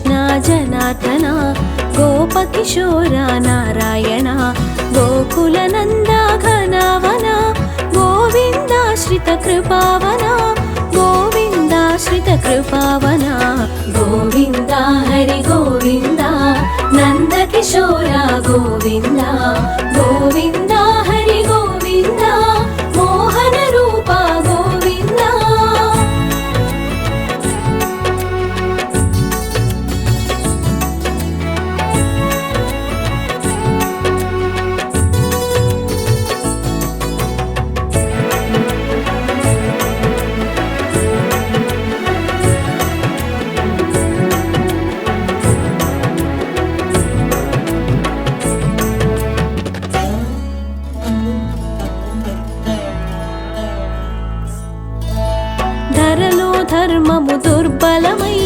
కృష్ణ జనార్దన గోపకిశోర నారాయణ గోకులనంద ఘనవన గోవిందాశ్రిత కృపావన గోవిందాశ్రిత కృపావన గోవింద హరి గోవింద నందకిశోర గోవింద గోవింద హరి గోవింద మోహన రూప గోవింద. ధరలో ధర్మము దుర్బలమై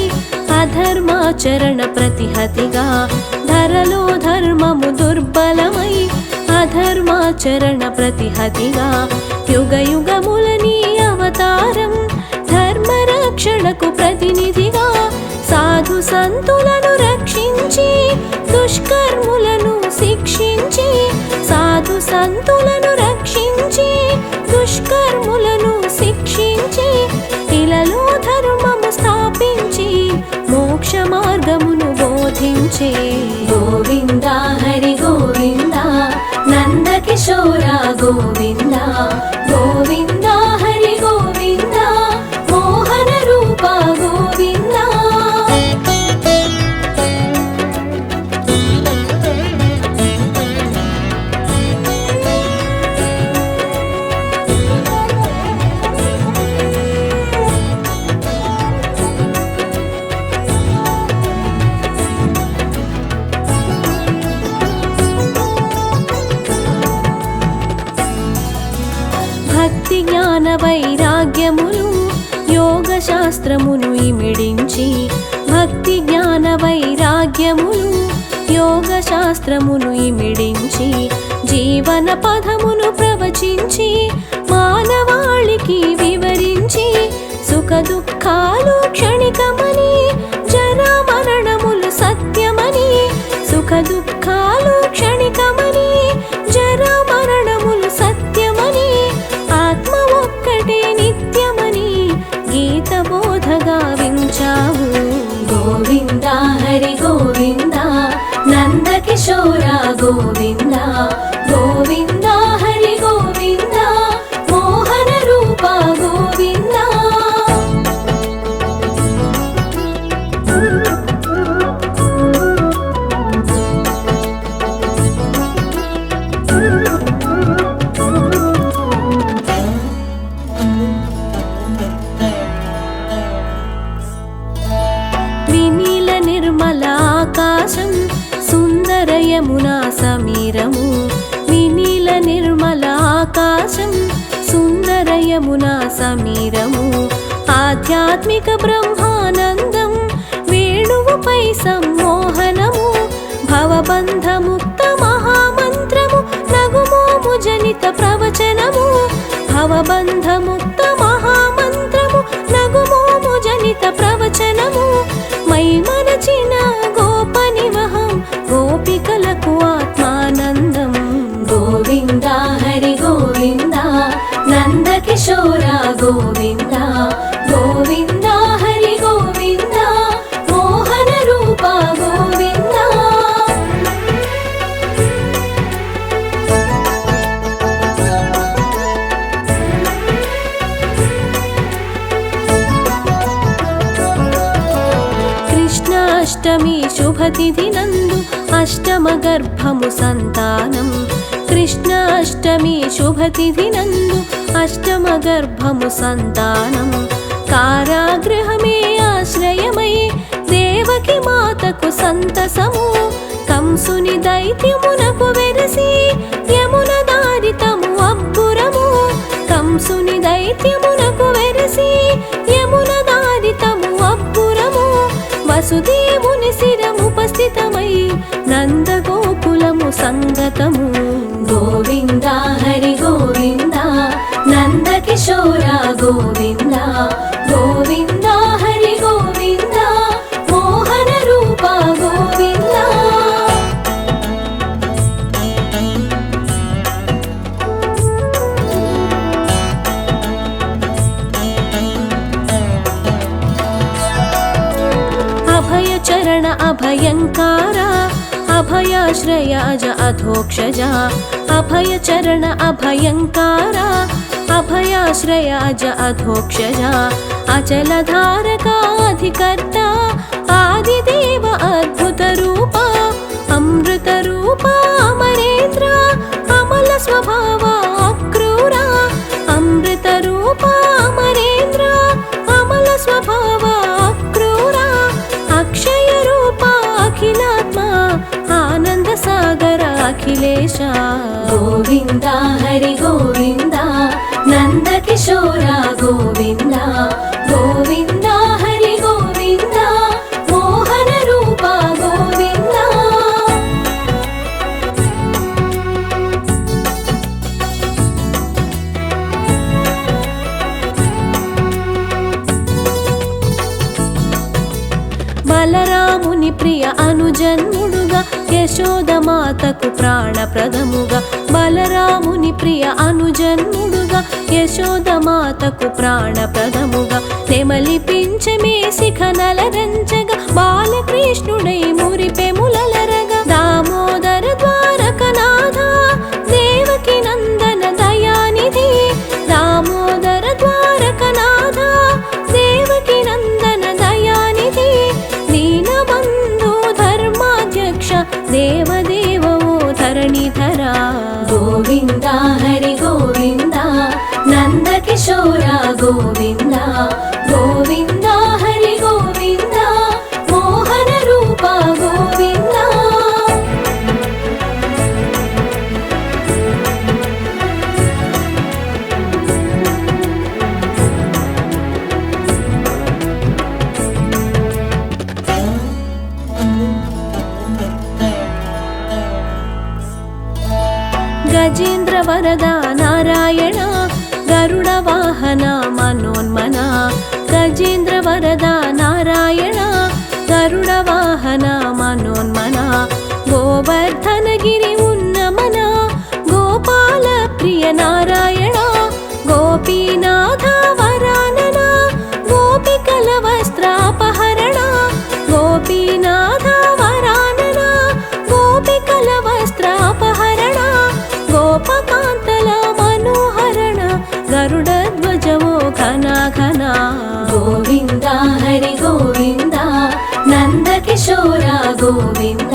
అధర్మాచరణ ప్రతిహతిగా ధరలో ధర్మము దుర్బలమై అధర్మాచరణ ప్రతిహతిగా యుగ యుగములని అవతారం ధర్మరక్షణకు ప్రతినిధిగా సాధు సంతులను రక్షించి దుష్కర్ములను శిక్షించి సాధు సంతులను రక్షించి దుష్కర్ములను శిక్షించి ఇలలో ధర్మము స్థాపించి మోక్ష మార్గమును బోధించే గోవింద హరి గోవింద నందకిశోర గోవింద గోవింద హరి గోవింద మోహన రూప గోవింద. భక్తి జ్ఞాన వైరాగ్యములు యోగ శాస్త్రమును ఇమిడించి భక్తి జ్ఞాన వైరాగ్యములు యోగ శాస్త్రమును ఇమిడించి జీవన పదమును ప్రవచించి మానవాళికి వివరించి సుఖ దుఃఖాలు క్షణికమని జరా మరణములు సత్యమని సుఖ దుఃఖాలు క్షణికమని జరా మరణములు సత్యమని ఆత్మ ఒక్కటే నిత్యమని గీత బోధగా వించావు గోవింద హరి గోవింద నందకిశోర గోవింద గోవింద హరి గోవింద మోహన రూప గోవింద. వినీల నిర్మల ఆకాశం సుందర యమునా సమీరము వినీల నిర్మల ఆకాశం సుందర యమునా సమీరము ఆధ్యాత్మిక బ్రహ్మానందం వేణువుపై సమ్మోహనము భవబంధముక్త మహామంత్రము నగుమోము జనిత ప్రవచనము భవబంధముక్త మహామంత్రము నగుమోము జనిత ప్రవచనము మై మనచిన గోపనివహం గోపికలకు ఆత్మానందం గోవింద హరి గోవింద నందకిశోర గోవింద గోవింద హరి గోవింద మోహన రూప గోవింద. కృష్ణాష్టమి శుభతిథి నందు అష్టమ గర్భము సంతానం కృష్ణాష్టమి శుభతిథి నందు అష్టమ గర్భము సంతానం కారాగృహమే ఆశ్రయమై దేవకి మాతకు సంతసము కంసుని దైత్యమునకు వెరసి యమున దారితము అబ్బురము కంసుని దైత్యమునకు వెరసి యమున దారితము అబ్బురము వసుదేవుని శిరముపస్థితమై నందగోకులము సంగతము గోవింద హరి గోవింద నందకిశోర గోవింద గోవింద హరి గోవింద మోహన రూప अभयङ्कार अभयाश्रयाज अधोक्षज अभयचरण अभयङ्कार अभयाश्रयाज अधोक्षज अचलधारकाधिकर्ता आदिदेव अद्भुतरूप अमृतरूप अमरेन्द्र अमल स्वभाव अक्रूर अमृतरूप अमरेन्द्र अमल स्वभाव अक्रूर अक्षयरूप अखिलात्मा आनंद सागर अखिलेश गोविंद हरि गोविंद नंद किशोर गोविंद गोविंद हरि गोविंद मोहन रूप गोविंद బలరాముని ప్రియ అనుజన్ముడుగా యశోదమాతకు ప్రాణప్రదముగా బలరాముని ప్రియ అనుజన్ముడుగా యశోదమాతకు ప్రాణప్రదముగా నెమలిపించమే శిఖనలరంచగా బాలకృష్ణుడై మురిపెములలరగా దామోదర ద్వారకనాథ దేవకి నందన దయానిధి దామోదర ద్వారకనాథ దేవకి నందన దయానిధి దీనబంధు ధర్మాధ్యక్ష దేవదేవో ధరణిధర గోవింద హరి గోవింద నంద కిశోర గోవింద గోవింద హరి గోవింద మోహన రూప గోవింద గజేంద్ర వరద నారాయణ గరుడ వాహన మనోన్మన గజేంద్ర వరద నారాయణ గరుడ వాహన మనోన్మన గోవర్ధనగిరి ఉన్నమన గోపాల ప్రియ నారాయణ గోపీనాథ వరానన గోపికల వస్త్రాపహరణ గోపీనాథ వరానన గోపికల వస్త్రాపహరణ గోపకాంతల మనోహరణ గరుడ ధ్వజవో ఘన ఘన గోవింద హరి గోవింద నంద కిశోర గోవింద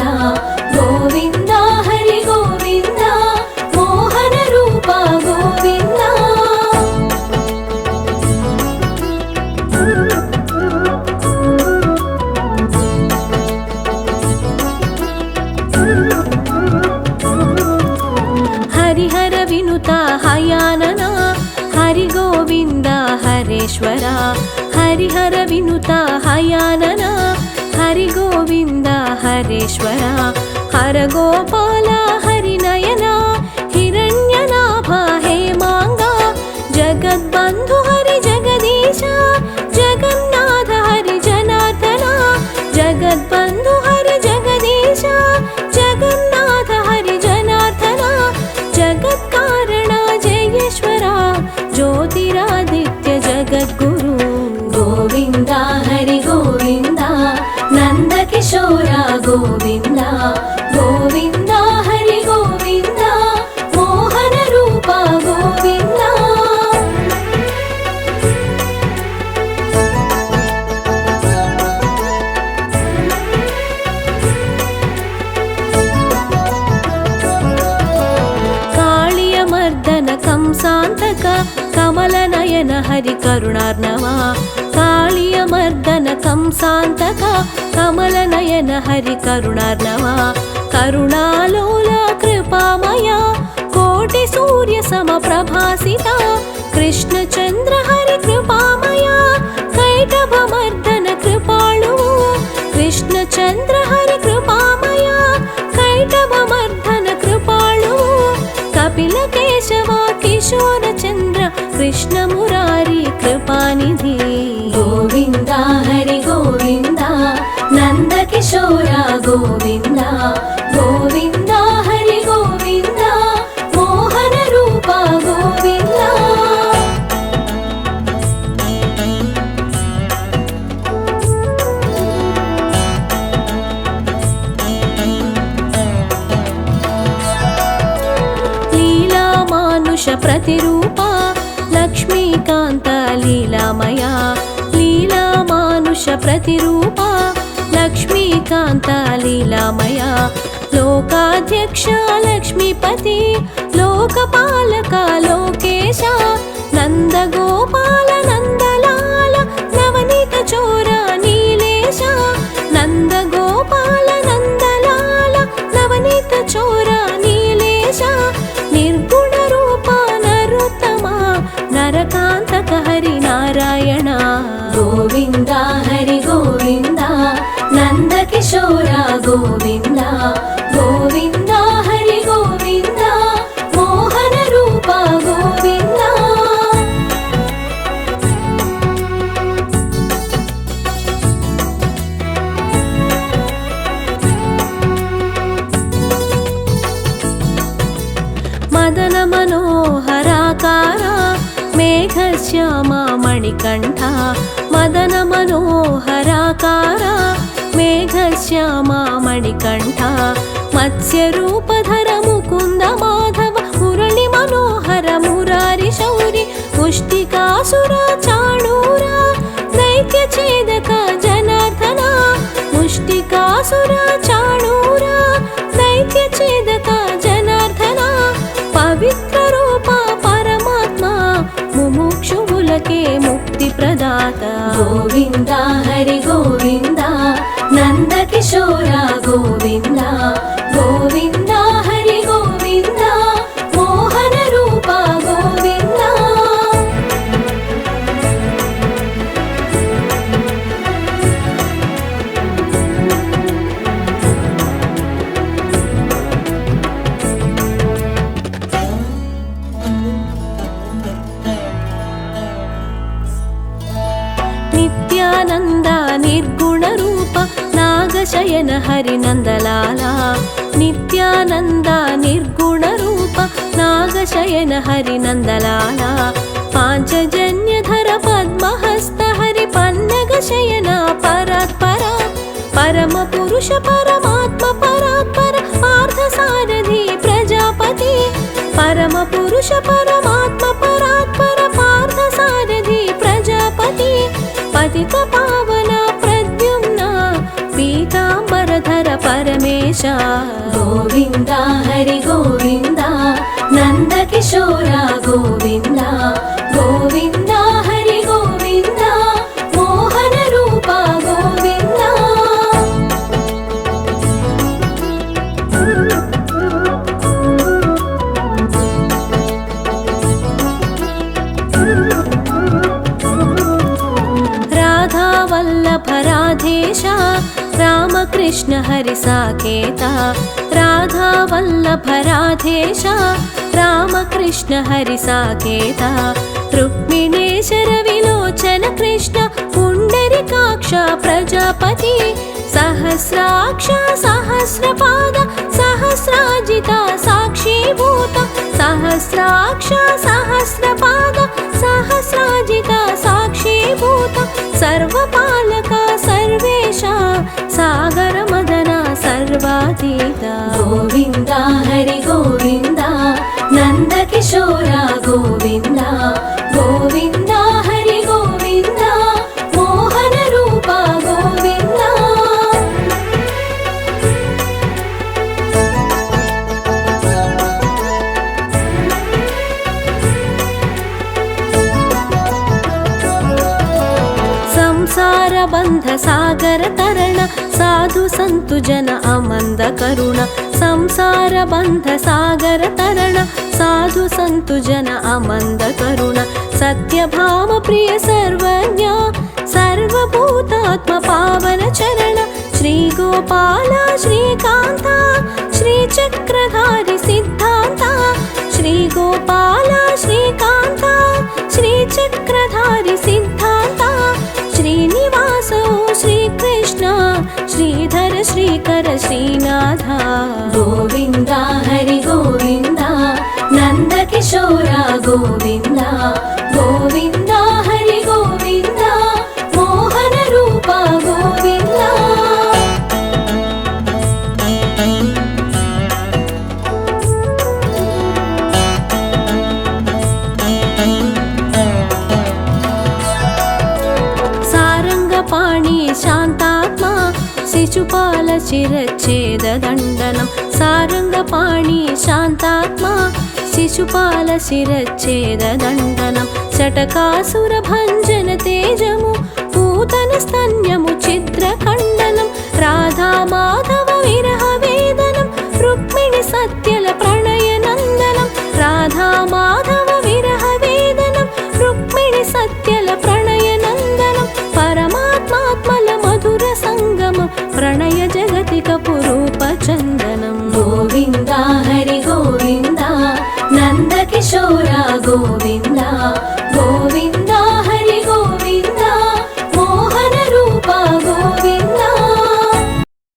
గోవింద హరి గోవింద మోహన రూప గోవింద హరిహర వినుత హయానన హరి గోవింద హరేశ్వర హరిహర వినుత హయానన హరి గోవింద హరేశ్వర హర గోపాల హరినయన హిరణ్యనాభ హేమాంగ జగద్బంధు హరి జగదీశ జగన్నాథ హరి జనార్దన జగద్బంధు హరి జగదీశ జగన్నాథ హరి జనార్దన జగత్కారణ జయేశ్వర జ్యోతిరాదిత్య జగద్గురు గోవింద హరి గోవింద నంద కిశోర గోవింద గోవింద హరి గోవింద మోహన రూప గోవింద కాళియమర్దన కంసాంతక కమలనయన హరి కరుణార్ణవ కాళియమర్దన కంసాంతక కమలనయన హరి కరుణార్ణవ కరుణాలోల కృపామయ కోటి సూర్య సమప్రభాసిత కృష్ణచంద్ర హరి కృపామయ కైటభమర్దన కృపాళు కృష్ణచంద్ర హరి కృపామయ కైటభమర్దన కృపాళు కపిల కేశవ కిశోర చంద్ర కృష్ణ మురారి కృపానిధి గోవింద హరి గోవింద నంద కిశోర గోవింద గోవింద హరి గోవింద మోహన రూప గోవింద प्रतिरूप लक्ष्मीकान्त लीलामया लीलामानुष प्रतिरूप लक्ष्मीकान्त लीलामया लोकाध्यक्ष लक्ष्मीपति लोकपालक लोकेश नन्दगोपाल नन्दलाल नवनीत चोर नीलेश नन्दगोपाल नन्दलाल नवनीत चोर नीलेश निर्गुण रूप नरोत्तम नरकान्तक हरि नारायण गोविन्द हरि गोविन्द नन्दकिशोर गोविन्द गोविन्द हरि गोविन्द मोहन रूप गोविन्द मदन मनोहराकार मेघश्यामा मणिकण्ठ मदन मनोहराकार मेघश्यामा मणिकण्ठ मत्स्यरूपधर मुकुन्द माधव मुरळि मनोहर मुरारि शौरि मुष्टिकासुर चाणूर दैत्यछेदक जनार्दन मुष्टिकासुर चाणूर दैत्यछेदक जनार्दन पवित्र रूप परमात्मा मुमुक्षुवुलके मुक्ति प्रदाता गोविन्द हरि गोविन्द नन्दकिशोर गोविन्द गोविन्द हरि गोविन्द मोहन रूप गोविन्द नित्यानन्द निर्गुण रूप नागशयन हरि नन्दलाला नित्यानन्द निर्गुण रूप नागशयन हरि नन्दलाला पाञ्चजन्यधर पद्महस्त हरि पन्नगशयन परात्पर परम पुरुष परमात्म परात्पर पार्थसारथि प्रजापति परम पुरुष परमात्म परात्पर पार्थसारथि प्रजापति पतित पावन प्रद्युम्न पीताम्बरधर परमेश गोविन्द हरि गोविन्द नन्दकिशोर गोविन्द गोविन्द हरि गोविन्द मोहन रूप गोविन्द वल्लभ राधेश रामकृष्ण हरि साकेता राधा वल्लभ राधेश रामकृष्ण हरि साकेता रुक्मिणेश्वर विलोचन कृष्ण पुण्डरीकाक्ष प्रजापति सहस्राक्ष सहस्रपाद सहस्राजिता साक्षीभूत सहस्राक्ष सहस्रपाद सहस्राजिता साक्षीभूत सर्वपालक सर्वेश सागर मदन सर्वातीत गोविन्द हरि गोविन्द नन्दकिशोर गोविन्द गोविन्द हरि गोविन्द मोहन रूप गोविन्द संसार बंध सागर तरण साधु संतु जन अमंद करुण संसार बंध सागर तरण साधु संतु जन अमंद करुण सत्यभाम प्रिय सर्वज्ञ सर्वभूतात्म पावन चरण श्री गोपाल श्रीकांत श्री चक्रधारी सिद्धांत श्री गोपाल श्रीकांत श्री चक्रधारी सिद्धांत श्रीनिवास श्रीकृष्ण श्रीधर श्रीकर श्रीनाथ गोविन्द हरि गोविन्द नन्दकिशोर गोविन्द गोविन्द हरि गोविन्द मोहन रूप गोविन्द शिशुपाल शिरच्छेददण्डनं सारङ्गपाणि शान्तात्मा शिशुपाल शिरच्छेददण्डनं शटकासुरभञ्जन तेजमु पूतनस्तन्यमु छिद्रखण्डनं राधा माधव विरहवेदनं रुक्मिणि सत्यल प्रणयनन्दनं राधा माधव विरहवेदनं रुक्मिणि सत्यल प्रणयनन्दनं परमात्मात्मल मधुर सङ्गमं प्रणय जगतिक पुरूपचन्दनं गोविन्दा हरि गोविन्दा नन्दकिशोरा गोविन्दा